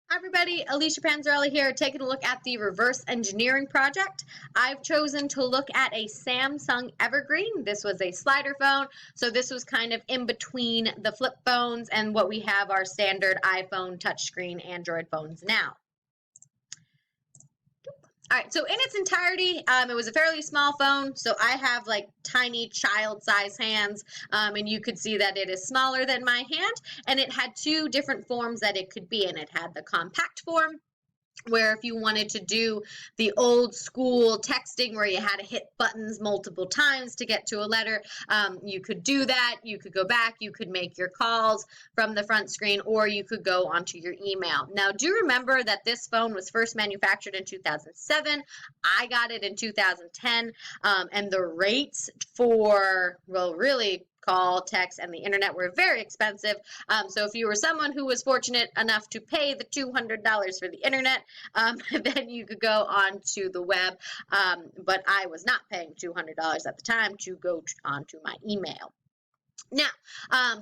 Hi everybody, Alicia Panzarella here, taking a look at the reverse engineering project. I've chosen to look at a Samsung Evergreen. This was a slider phone, so this was kind of in between the flip phones and what we have our standard iPhone touchscreen Android phones now. All right, so in its entirety, it was a fairly small phone, so I have like tiny child-size hands, and you could see that it is smaller than my hand, and it had two different forms that it could be in. It had the compact form, where if you wanted to do the old school texting where you had to hit buttons multiple times to get to a letter, you could do that. You could go back, you could make your calls from the front screen, or you could go onto your email. Now, do remember that this phone was first manufactured in 2007. I got it in 2010, and the rates for, well, really call, text, and the internet were very expensive. So if you were someone who was fortunate enough to pay the $200 for the internet, then you could go onto the web. But I was not paying $200 at the time to go onto my email. Now,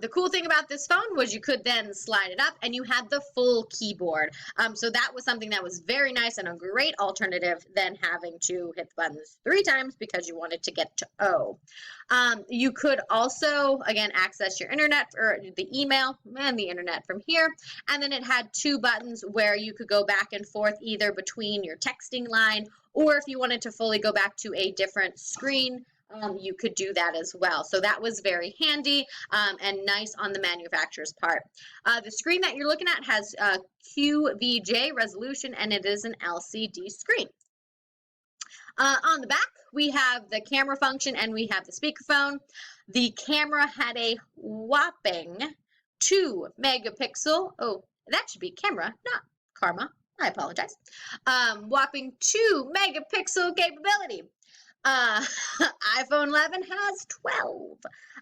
the cool thing about this phone was you could then slide it up and you had the full keyboard. So that was something that was very nice and a great alternative than having to hit the buttons 3 times because you wanted to get to O. You could also, again, access your internet or the email and the internet from here. And then it had 2 buttons where you could go back and forth either between your texting line, or if you wanted to fully go back to a different screen, you could do that as well. So that was very handy and nice on the manufacturer's part. The screen that you're looking at has QVGA resolution, and it is an LCD screen. On the back, we have the camera function and we have the speakerphone. The camera had a whopping 2 megapixel. Oh, that should be camera, not karma. I apologize. Whopping 2 megapixel capability. iPhone 11 has 12.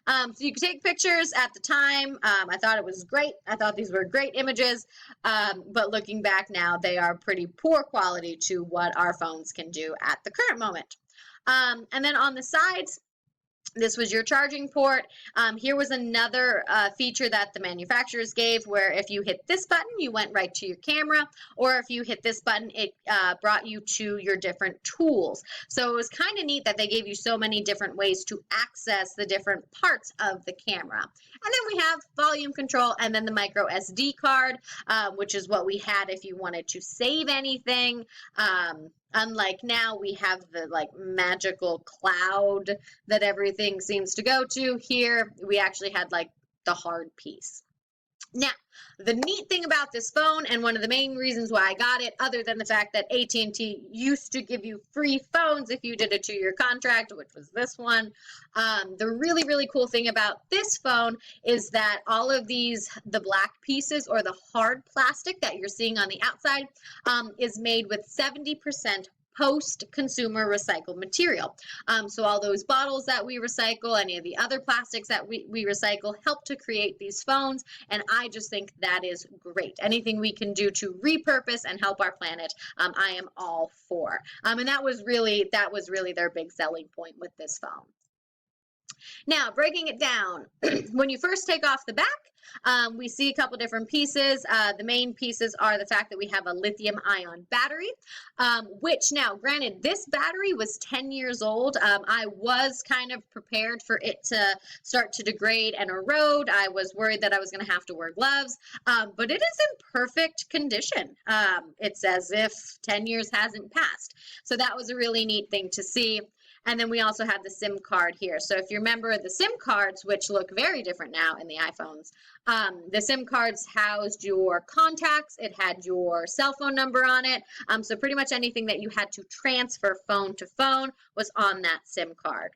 So you can take pictures at the time. I thought it was great. I thought these were great images. But looking back now, they are pretty poor quality to what our phones can do at the current moment. And then on the sides, this was your charging port. Here was another feature that the manufacturers gave, where if you hit this button, you went right to your camera, or if you hit this button, it brought you to your different tools. So it was kind of neat that they gave you so many different ways to access the different parts of the camera. And then we have volume control and then the micro SD card, which is what we had if you wanted to save anything. Unlike now, we have the like magical cloud that everything seems to go to. Here, we actually had like the hard piece. Now, the neat thing about this phone, and one of the main reasons why I got it, other than the fact that AT&T used to give you free phones if you did a 2-year contract, which was this one, the really, really cool thing about this phone is that all of these, the black pieces or the hard plastic that you're seeing on the outside, is made with 70% post-consumer recycled material. So all those bottles that we recycle, any of the other plastics that we recycle, help to create these phones, and I just think that is great. Anything we can do to repurpose and help our planet, I am all for. And that was really their big selling point with this phone. Now, breaking it down, when you first take off the back, we see a couple different pieces. The main pieces are the fact that we have a lithium-ion battery, which now, granted, this battery was 10 years old. I was kind of prepared for it to start to degrade and erode. I was worried that I was going to have to wear gloves, but it is in perfect condition. It's as if 10 years hasn't passed. So that was a really neat thing to see. And then we also have the SIM card here. So if you remember the SIM cards, which look very different now in the iPhones, the SIM cards housed your contacts. It had your cell phone number on it. So pretty much anything that you had to transfer phone to phone was on that SIM card.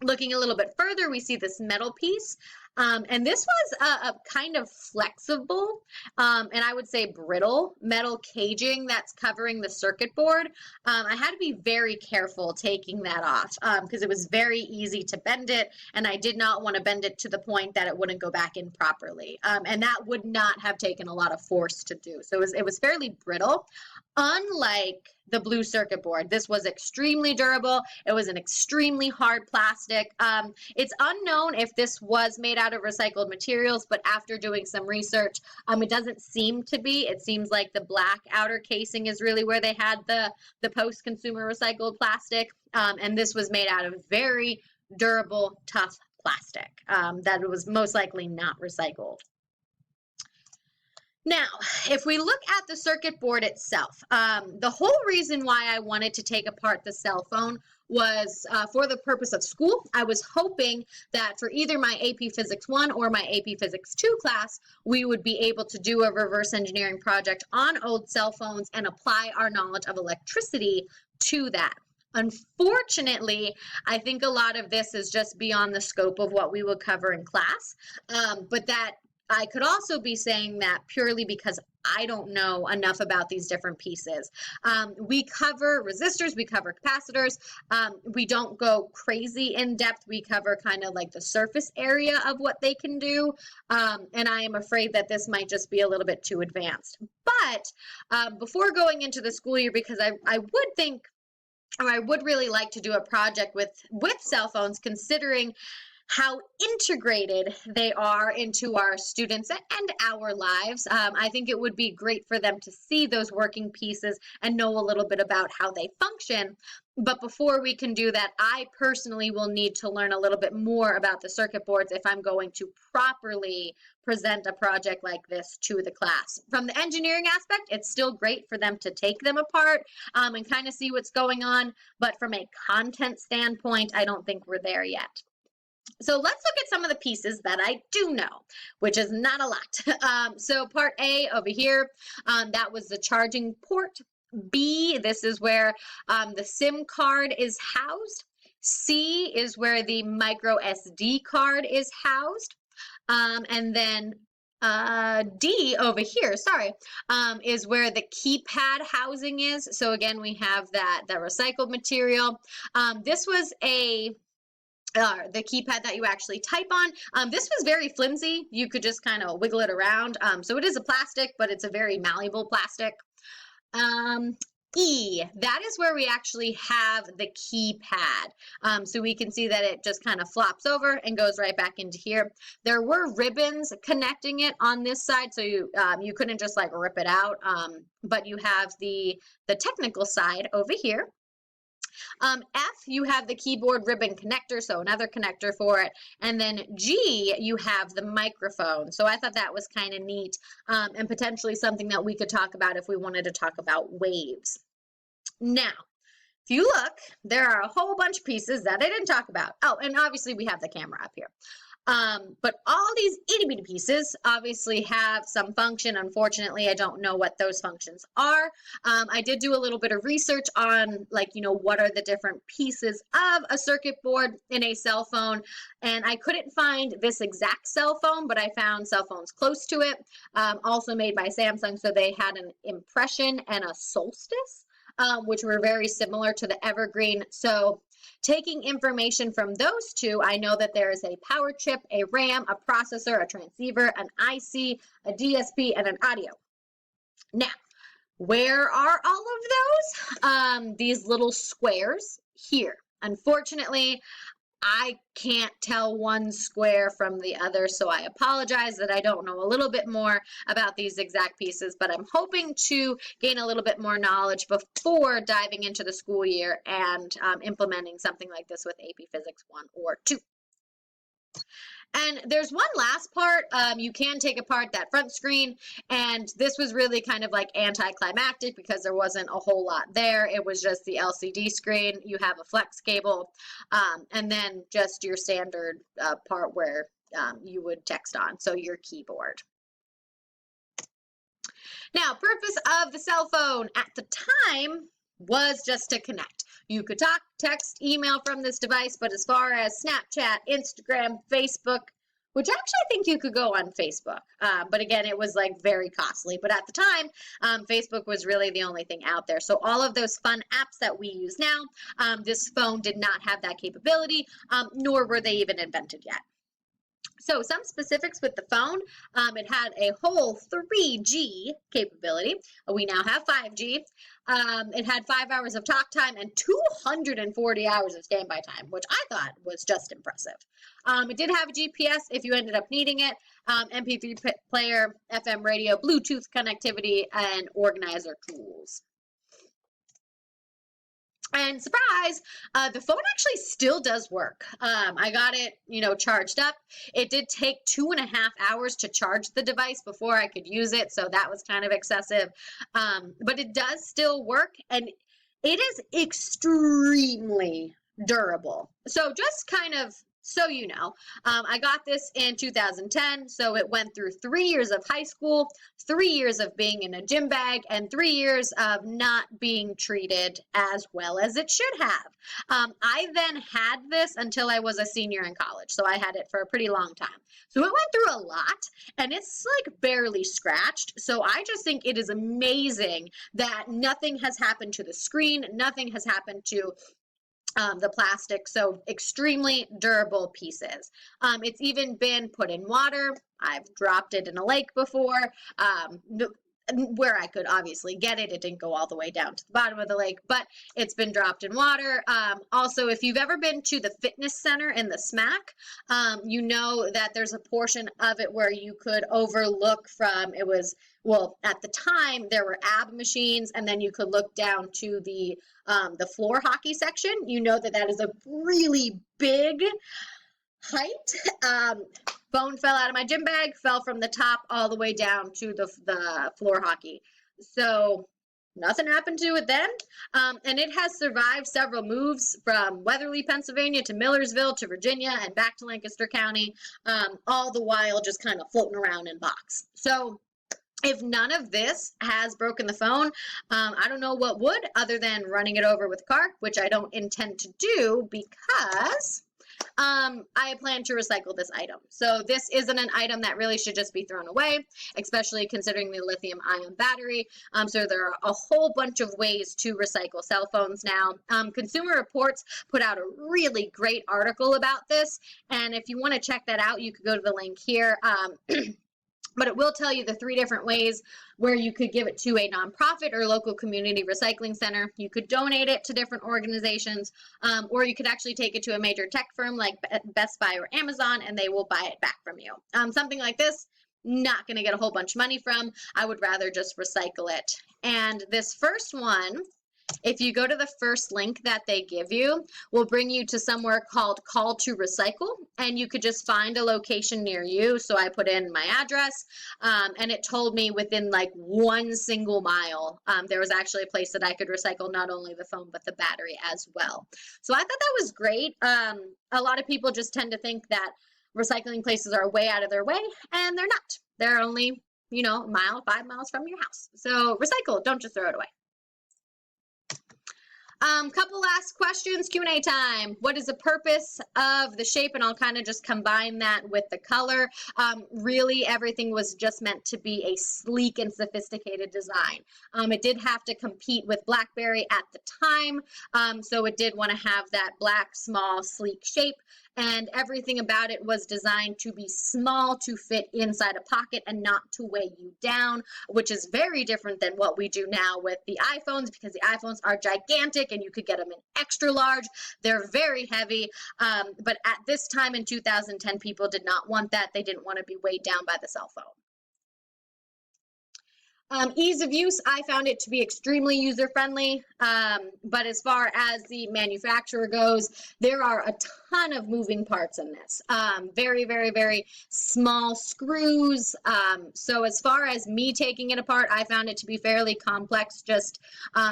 Looking a little bit further, we see this metal piece. And this was a kind of flexible, and I would say brittle metal caging that's covering the circuit board. I had to be very careful taking that off because it was very easy to bend it, and I did not want to bend it to the point that it wouldn't go back in properly. And that would not have taken a lot of force to do. So it was fairly brittle. Unlike the blue circuit board, this was extremely durable. It was an extremely hard plastic. It's unknown if this was made out of recycled materials, but after doing some research, it doesn't seem to be. It seems like the black outer casing is really where they had the post-consumer recycled plastic, and this was made out of very durable, tough plastic that was most likely not recycled. Now, if we look at the circuit board itself, the whole reason why I wanted to take apart the cell phone was for the purpose of school. I was hoping that for either my AP Physics 1 or my AP Physics 2 class, we would be able to do a reverse engineering project on old cell phones and apply our knowledge of electricity to that. Unfortunately, I think a lot of this is just beyond the scope of what we would cover in class, but that I could also be saying that purely because I don't know enough about these different pieces. We cover resistors, we cover capacitors. We don't go crazy in depth. We cover kind of like the surface area of what they can do. And I am afraid that this might just be a little bit too advanced. But before going into the school year, because I would think, or I would really like to do a project with cell phones, considering how integrated they are into our students and our lives. I think it would be great for them to see those working pieces and know a little bit about how they function. But before we can do that, I personally will need to learn a little bit more about the circuit boards if I'm going to properly present a project like this to the class. From the engineering aspect, it's still great for them to take them apart and kind of see what's going on. But from a content standpoint, I don't think we're there yet. So let's look at some of the pieces that I do know, which is not a lot. So part A over here, that was the charging port. B, this is where the SIM card is housed. C is where the micro SD card is housed. And then D over here, is where the keypad housing is. So again, we have that recycled material. This was the keypad that you actually type on. This was very flimsy. You could just kind of wiggle it around. So it is a plastic, but it's a very malleable plastic. E, that is where we actually have the keypad. So we can see that it just kind of flops over and goes right back into here. There were ribbons connecting it on this side, so you couldn't just like rip it out, but you have the technical side over here. F, you have the keyboard ribbon connector, so another connector for it. And then G, you have the microphone. So I thought that was kind of neat and potentially something that we could talk about if we wanted to talk about waves. Now, if you look, there are a whole bunch of pieces that I didn't talk about. Oh, and obviously we have the camera up here. But all these itty bitty pieces obviously have some function. Unfortunately, I don't know what those functions are. I did do a little bit of research on, like, what are the different pieces of a circuit board in a cell phone. And I couldn't find this exact cell phone, but I found cell phones close to it, also made by Samsung. So they had an Impression and a Solstice, which were very similar to the Evergreen. So taking information from those two, I know that there is a power chip, a RAM, a processor, a transceiver, an IC, a DSP, and an audio. Now, where are all of those? These little squares here. Unfortunately, I can't tell one square from the other, so I apologize that I don't know a little bit more about these exact pieces, but I'm hoping to gain a little bit more knowledge before diving into the school year and implementing something like this with AP Physics 1 or 2. And there's one last part. You can take apart that front screen, and this was really kind of like anticlimactic because there wasn't a whole lot there. It was just the LCD screen. You have a flex cable, and then just your standard part where you would text on, so your keyboard. Now, purpose of the cell phone at the time was just to connect. You could talk, text, email from this device, but as far as Snapchat, Instagram, Facebook, which actually I think you could go on Facebook, but again, it was like very costly. But at the time, Facebook was really the only thing out there. So all of those fun apps that we use now, this phone did not have that capability, nor were they even invented yet. So some specifics with the phone, it had a whole 3G capability. We now have 5G. It had 5 hours of talk time and 240 hours of standby time, which I thought was just impressive. It did have a GPS if you ended up needing it, MP3 player, FM radio, Bluetooth connectivity, and organizer tools. And surprise, the phone actually still does work. I got it, charged up. It did take 2.5 hours to charge the device before I could use it, so that was kind of excessive. But it does still work, and it is extremely durable. So just kind of so you know, I got this in 2010, so it went through 3 years of high school, 3 years of being in a gym bag, and 3 years of not being treated as well as it should have. I then had this until I was a senior in college, so I had it for a pretty long time. So it went through a lot, and it's like barely scratched. So I just think it is amazing that nothing has happened to the screen, nothing has happened to the plastic, so extremely durable pieces. It's even been put in water. I've dropped it in a lake before, where I could obviously get it. It didn't go all the way down to the bottom of the lake, but it's been dropped in water. Also, if you've ever been to the fitness center in the SMAC, you know that there's a portion of it where you could overlook from, at the time there were ab machines, and then you could look down to the floor hockey section. You know that is a really big height. Phone fell out of my gym bag, fell from the top all the way down to the floor hockey. So nothing happened to it then. And it has survived several moves from Weatherly, Pennsylvania to Millersville to Virginia and back to Lancaster County, all the while just kind of floating around in box. So if none of this has broken the phone, I don't know what would, other than running it over with a car, which I don't intend to do because I plan to recycle this item. So this isn't an item that really should just be thrown away, especially considering the lithium-ion battery. So there are a whole bunch of ways to recycle cell phones now. Consumer Reports put out a really great article about this, and if you want to check that out, you could go to the link here. But it will tell you the 3 different ways where you could give it to a nonprofit or local community recycling center. You could donate it to different organizations, or you could actually take it to a major tech firm like Best Buy or Amazon, and they will buy it back from you. Something like this, not going to get a whole bunch of money from. I would rather just recycle it. And this first one, if you go to the first link that they give you, will bring you to somewhere called Call to Recycle, and you could just find a location near you. So I put in my address, and it told me within like 1 single mile, there was actually a place that I could recycle not only the phone, but the battery as well. So I thought that was great. A lot of people just tend to think that recycling places are way out of their way, and they're not. They're only, a mile, 5 miles from your house. So recycle, don't just throw it away. Couple last questions, Q&A time. What is the purpose of the shape? And I'll kind of just combine that with the color. Really, everything was just meant to be a sleek and sophisticated design. It did have to compete with BlackBerry at the time, so it did want to have that black, small, sleek shape. And everything about it was designed to be small, to fit inside a pocket and not to weigh you down, which is very different than what we do now with the iPhones, because the iPhones are gigantic and you could get them in extra large. They're very heavy, but at this time in 2010, people did not want that. They didn't want to be weighed down by the cell phone. Ease of use, I found it to be extremely user-friendly, but as far as the manufacturer goes, there are a ton of moving parts in this. Very, very, very small screws. So as far as me taking it apart, I found it to be fairly complex just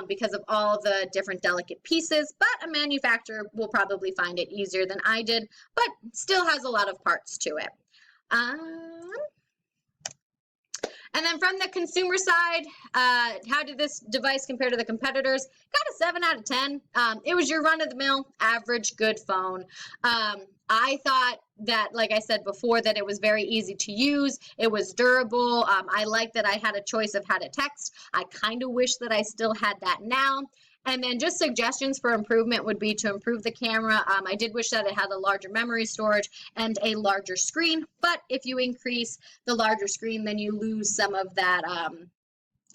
because of all the different delicate pieces, but a manufacturer will probably find it easier than I did, but still has a lot of parts to it. And then from the consumer side, how did this device compare to the competitors? Got a 7 out of 10. It was your run-of-the-mill, average, good phone. I thought that, like I said before, that it was very easy to use. It was durable. I liked that I had a choice of how to text. I kind of wish that I still had that now. And then just suggestions for improvement would be to improve the camera. I did wish that it had a larger memory storage and a larger screen, but if you increase the larger screen, then you lose some of that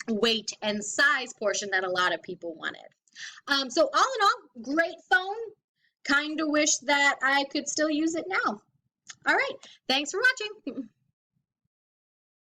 weight and size portion that a lot of people wanted. So all in all, great phone. Kind of wish that I could still use it now. All right. Thanks for watching.